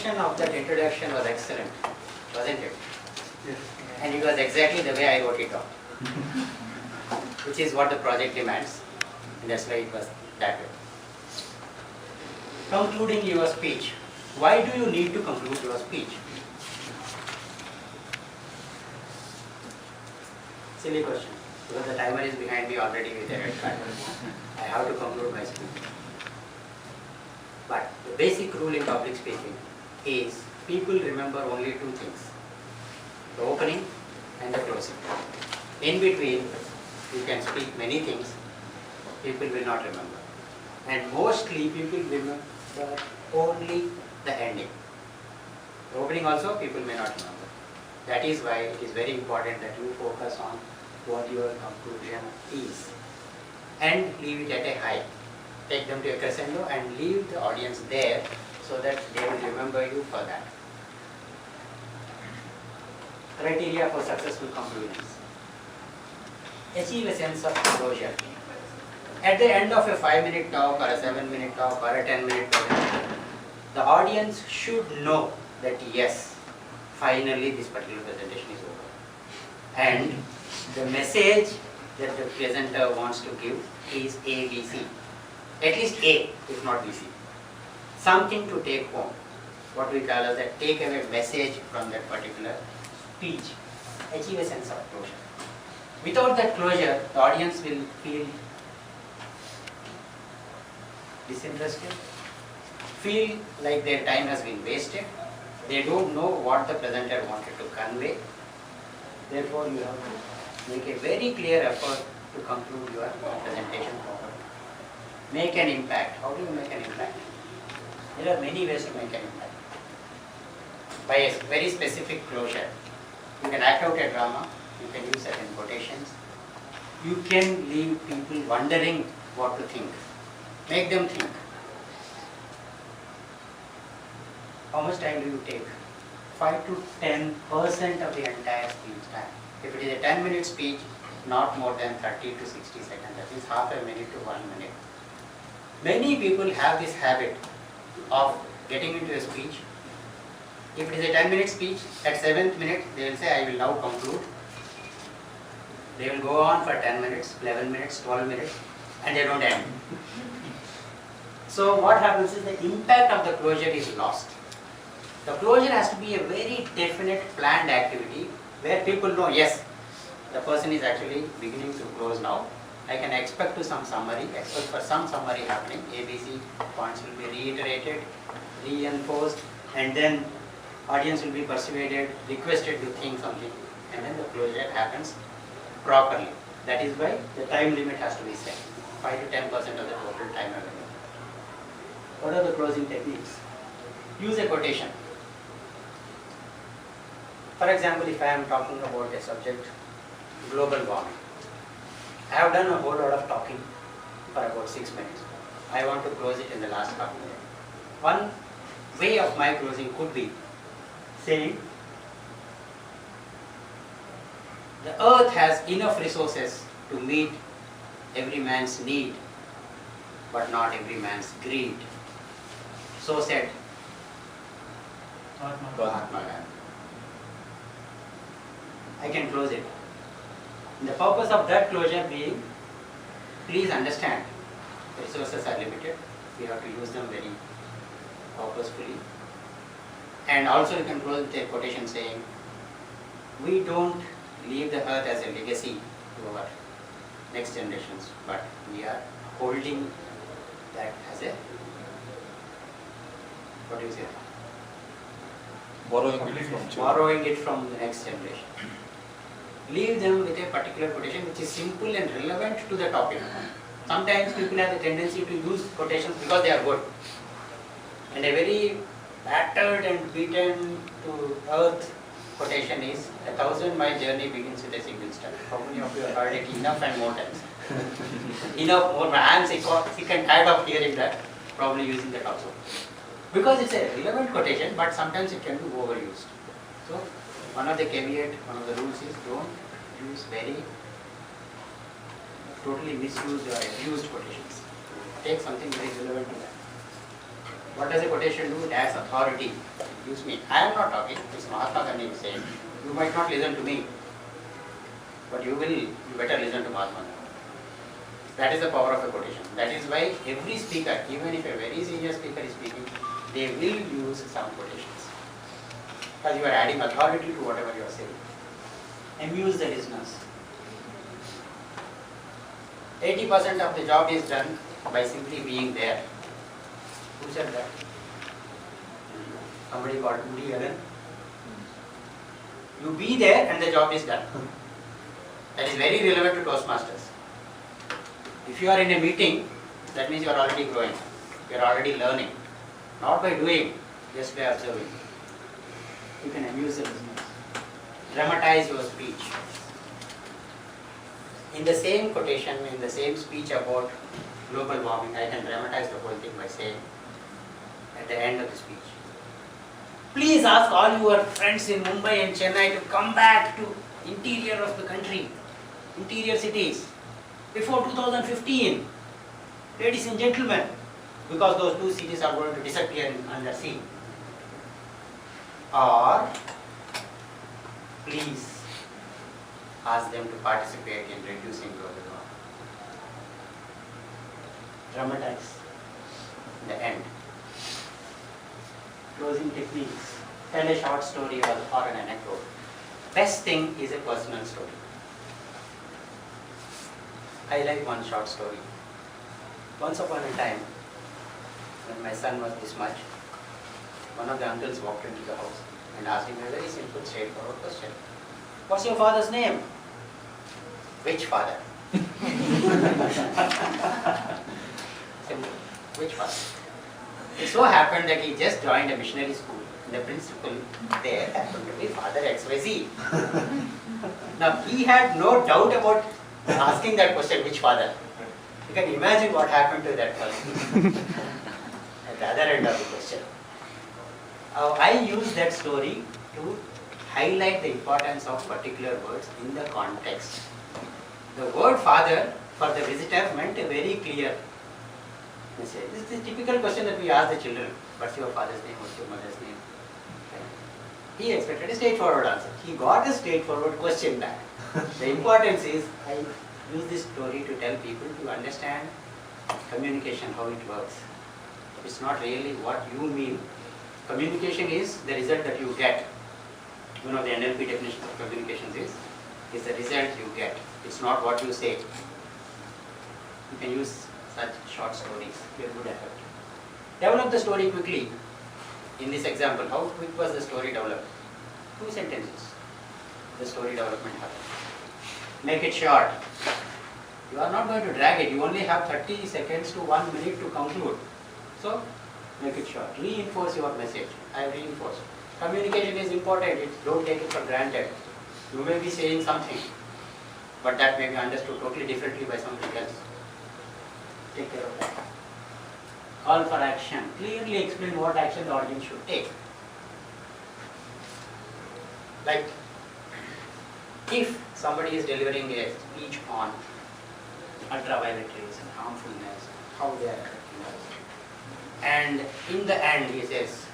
execution of that introduction was excellent, wasn't it? Yes. And it was exactly the way I wrote it down, which is what the project demands, and that's why it was that way. Concluding your speech. Why do you need to conclude your speech? Silly question, because the timer is behind me already with a red card. I have to conclude my speech. But the basic rule in public speaking is people remember only two things: the opening and the closing. In between, you can speak many things, people will not remember. And mostly people remember only the ending. The opening also people may not remember. That is why it is very important that you focus on what your conclusion is and leave it at a high. Take them to a crescendo and leave the audience there so that they will remember you for that. Criteria for successful conclusions. Achieve a sense of closure. At the end of a 5-minute talk or a 7-minute talk or a 10-minute presentation, the audience should know that yes, finally this particular presentation is over. And the message that the presenter wants to give is A, B, C. At least A, if not B, C. Something to take home. What we call as a take-away message from that particular speech. Achieve a sense of closure. Without that closure, the audience will feel disinterested, feel like their time has been wasted. They don't know what the presenter wanted to convey. Therefore, you have to make a very clear effort to conclude your presentation properly. Make an impact. How do you make an impact? There are many ways to make an impact. By a very specific closure. You can act out a drama, you can use certain quotations. You can leave people wondering what to think. Make them think. How much time do you take? 5 to 10% of the entire speech time. If it is a 10-minute speech, not more than 30 to 60 seconds. That is half a minute to 1 minute. Many people have this habit of getting into a speech. If it is a 10-minute speech, at 7th minute, they will say, I will now conclude. They will go on for 10 minutes, 11 minutes, 12 minutes, and they don't end. So what happens is the impact of the closure is lost. The closure has to be a very definite planned activity where people know, yes, the person is actually beginning to close now. I can expect for some summary happening. ABC points will be reiterated, reinforced, and then audience will be persuaded, requested to think something, and then the closure happens properly. That is why the time limit has to be set, 5 to 10% of the total time available. What are the closing techniques? Use a quotation. For example, if I am talking about a subject, global warming, I have done a whole lot of talking for about 6 minutes. I want to close it in the last half minute. One way of my closing could be saying, the earth has enough resources to meet every man's need, but not every man's greed. So said Mahatma Gandhi. I can close it. The purpose of that closure being, please understand, the resources are limited. We have to use them very purposefully. And also you can close with a quotation saying, we don't leave the earth as a legacy to our next generations, but we are holding that as a, what do you say? Borrowing it from the next generation. Leave them with a particular quotation which is simple and relevant to the topic. Sometimes people have the tendency to use quotations because they are good. And a very battered and beaten to earth quotation is, 1,000-mile journey begins with a single step. How many of you have heard it enough and more times? Enough, more. I am sick and tired of hearing that, probably using that also. Because it's a relevant quotation, but sometimes it can be overused. So, one of the caveat, one of the rules is don't use very totally misused or abused quotations. Take something very relevant to that. What does a quotation do? It adds authority Excuse me, I am not talking, it's Mahatma Gandhi saying. You might not listen to me, but you better listen to Mahatma Gandhi. That is the power of a quotation. That is why every speaker, even if a very senior speaker is speaking, they will use some quotations. Because you are adding authority to whatever you are saying. Amuse the listeners. 80% of the job is done by simply being there. Who said that? Somebody called Woody Allen. You be there and the job is done. That is very relevant to Toastmasters. If you are in a meeting, that means you are already growing. You are already learning. Not by doing, just by observing. You can amuse the listeners. Dramatize your speech. In the same quotation, in the same speech about global warming, I can dramatize the whole thing by saying at the end of the speech, please ask all your friends in Mumbai and Chennai to come back to interior of the country, interior cities, before 2015. Ladies and gentlemen, because those two cities are going to disappear under sea. Or, please ask them to participate in reducing global warming. Dramatize the end. Closing techniques. Tell a short story or an anecdote. Best thing is a personal story. I like one short story. Once upon a time, when my son was this much, one of the uncles walked into the house and asked him a very simple, straightforward question. What's your father's name? Which father? Simple. Which father? It so happened that he just joined a missionary school. The principal there happened to be Father XYZ. Now he had no doubt about asking that question, which father? You can imagine what happened to that person at the other end of the question. I use that story to highlight the importance of particular words in the context. The word father for the visitor meant a very clear message. This is the typical question that we ask the children. What's your father's name? What's your mother's name? He expected a straightforward answer. He got a straightforward question back. The importance is, I use this story to tell people to understand communication, how it works. It's not really what you mean. Communication is the result that you get. You know the NLP definition of communications is the result you get. It's not what you say. You can use such short stories. They're good at it. Develop the story quickly. In this example, how quick was the story developed? 2 sentences. The story development happened. Make it short. You are not going to drag it. You only have 30 seconds to 1 minute to conclude. So, make it short. Reinforce your message. I reinforce. Communication is important. Don't take it for granted. You may be saying something, but that may be understood totally differently by somebody else. Take care of that. Call for action. Clearly explain what action the audience should take. Like, if somebody is delivering a speech on ultraviolet rays and harmfulness, how they are affecting us, and in the end he says,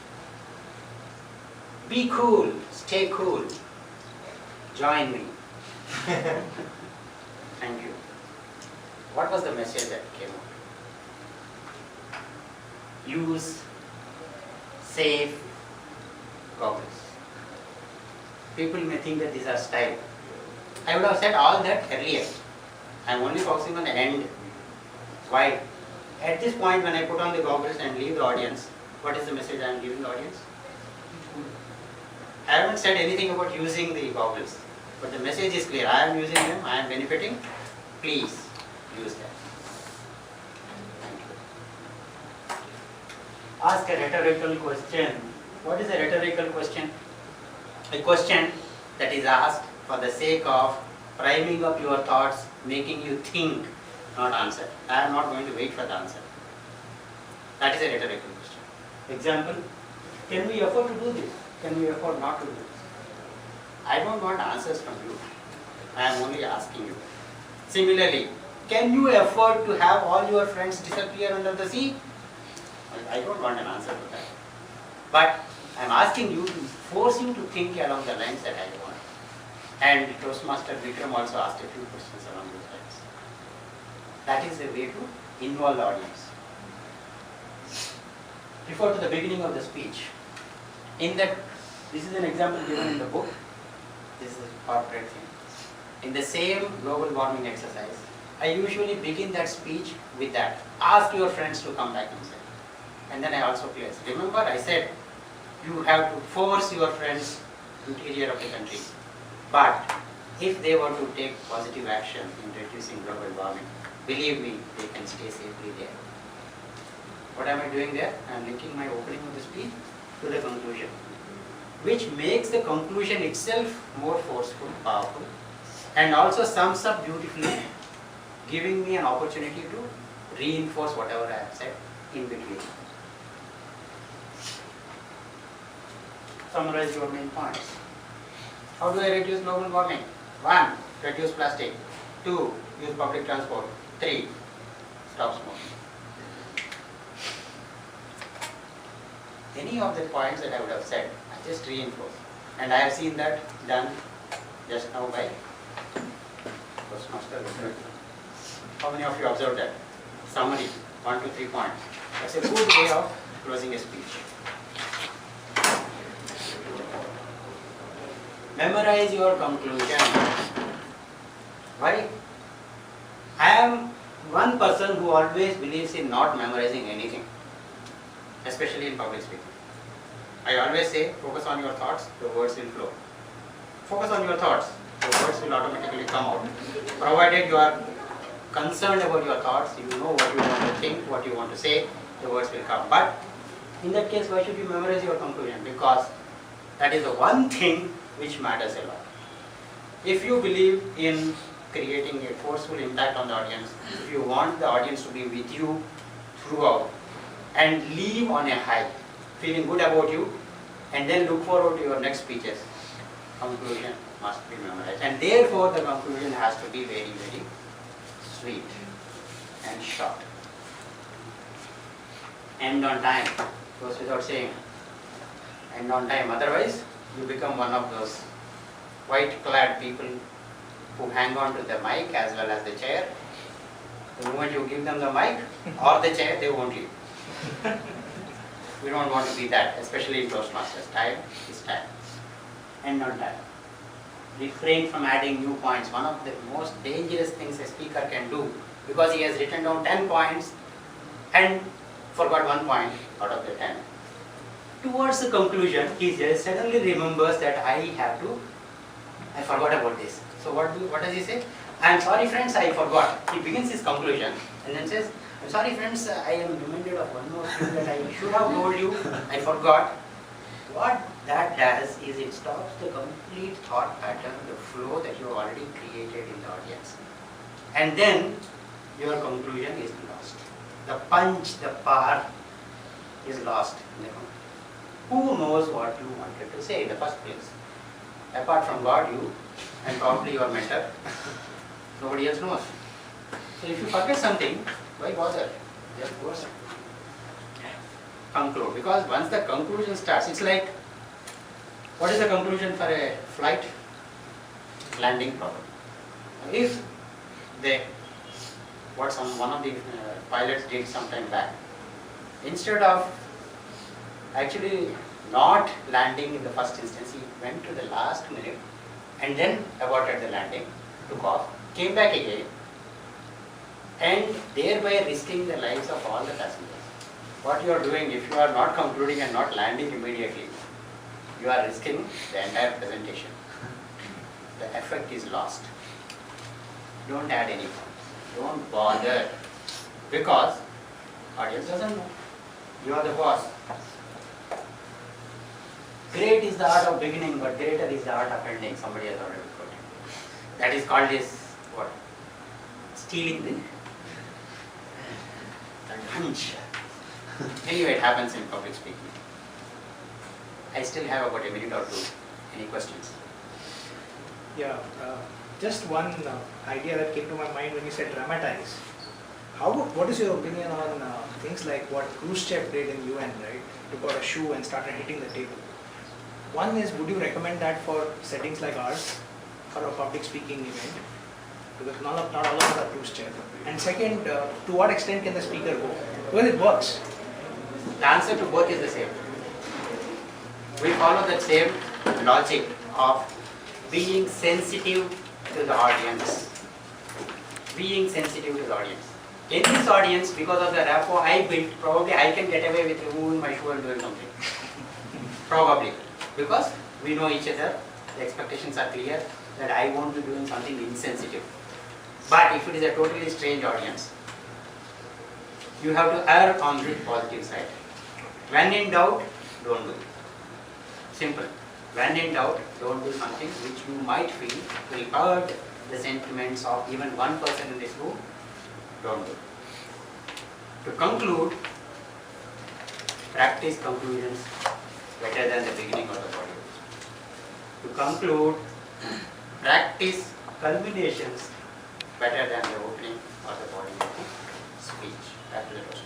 be cool, stay cool, join me. Thank you. What was the message that came out? Use safe goggles. People may think that these are style. I would have said all that earlier. I am only focusing on the end. Why? At this point when I put on the goggles and leave the audience, what is the message I am giving the audience? I haven't said anything about using the goggles, but the message is clear. I am using them, I am benefiting. Please use them. Thank you. Ask a rhetorical question. What is a rhetorical question? A question that is asked for the sake of priming up your thoughts, making you think, not answer. I am not going to wait for the answer. That is a rhetorical question. Example, can we afford to do this? Can we afford not to do this? I don't want answers from you. I am only asking you. Similarly, can you afford to have all your friends disappear under the sea? I don't want an answer to that. But I am asking you to force you to think along the lines that I want. And Toastmaster Vikram also asked a few questions along those lines. That is a way to involve the audience. Refer to the beginning of the speech. In that, this is an example given in the book. This is a corporate thing. In the same global warming exercise, I usually begin that speech with that. Ask your friends to come back inside. And then I also place. Remember, I said you have to force your friends interior of the country. But if they were to take positive action in reducing global warming, believe me, they can stay safely there. What am I doing there? I am linking my opening of the speech to the conclusion, which makes the conclusion itself more forceful, powerful, and also sums up beautifully, giving me an opportunity to reinforce whatever I have said in between. Summarize your main points. How do I reduce global warming? 1. Reduce plastic. 2. Use public transport. 3. Stop smoking. Any of the points that I would have said, I just reinforce. And I have seen that done just now by Toastmaster. How many of you observed that? Summary, 1 to 3 points. That's a good way of closing a speech. Memorize your conclusion. Why? I am one person who always believes in not memorizing anything, especially in public speaking. I always say, focus on your thoughts, the words will flow. Focus on your thoughts, the words will automatically come out. Provided you are concerned about your thoughts, you know what you want to think, what you want to say, the words will come. But in that case, why should you memorize your conclusion? Because that is the one thing which matters a lot. If you believe in creating a forceful impact on the audience, if you want the audience to be with you throughout and leave on a high, feeling good about you, and then look forward to your next speeches, conclusion must be memorized. And therefore the conclusion has to be very, very sweet and short. End on time, goes without saying. End on time, otherwise you become one of those white-clad people who hang on to the mic as well as the chair. The moment you give them the mic or the chair, they won't leave. We don't want to be that, especially in Toastmasters. Time is time. End on time. Refrain from adding new points. One of the most dangerous things a speaker can do, because he has written down 10 points and forgot 1 point out of the 10. Towards the conclusion, he just suddenly remembers that I forgot about this. So what does he say? I am sorry friends, I forgot. He begins his conclusion and then says, I'm sorry friends, I am reminded of one more thing that I should have told you, I forgot. What that does is it stops the complete thought pattern, the flow that you have already created in the audience. And then your conclusion is lost. The punch, the power is lost in the conclusion. Who knows what you wanted to say in the first place? Apart from God, you, and probably your mentor, nobody else knows. So if you forget something, why bother? Just go ahead. Conclude. Because once the conclusion starts, it's like, what is the conclusion for a flight? Landing problem. If one of the pilots did some time back, instead of actually not landing in the first instance, he went to the last minute and then aborted the landing, took off, came back again, and thereby risking the lives of all the passengers. What you are doing, if you are not concluding and not landing immediately, you are risking the entire presentation. The effect is lost. Don't add any points. Don't bother, because audience doesn't know. You are the boss. Great is the art of beginning, but greater is the art of ending. Somebody has already put it. That is called this, what? Stealing the lunch. Anyway, it happens in public speaking. I still have about a minute or two. Any questions? Yeah, just one idea that came to my mind when you said dramatize. What is your opinion on things like what Khrushchev did in UN, right? Took out a shoe and started hitting the table. One is, would you recommend that for settings like ours, for a public speaking event? Because not all of us are Khrushchev. And second, to what extent can the speaker go? Well, it works. The answer to both is the same. We follow the same logic of being sensitive to the audience. Being sensitive to the audience. In this audience, because of the rapport I built, probably I can get away with removing my shoe and doing something. Probably. Because we know each other, the expectations are clear that I won't be doing something insensitive. But if it is a totally strange audience, you have to err on the positive side. When in doubt, don't do. Simple. When in doubt, don't do something which you might feel will hurt the sentiments of even one person in this room. Don't do. To conclude, practice conclusions better than the beginning of the body. To conclude, practice culminations better than the opening of the body speech. Back to the question.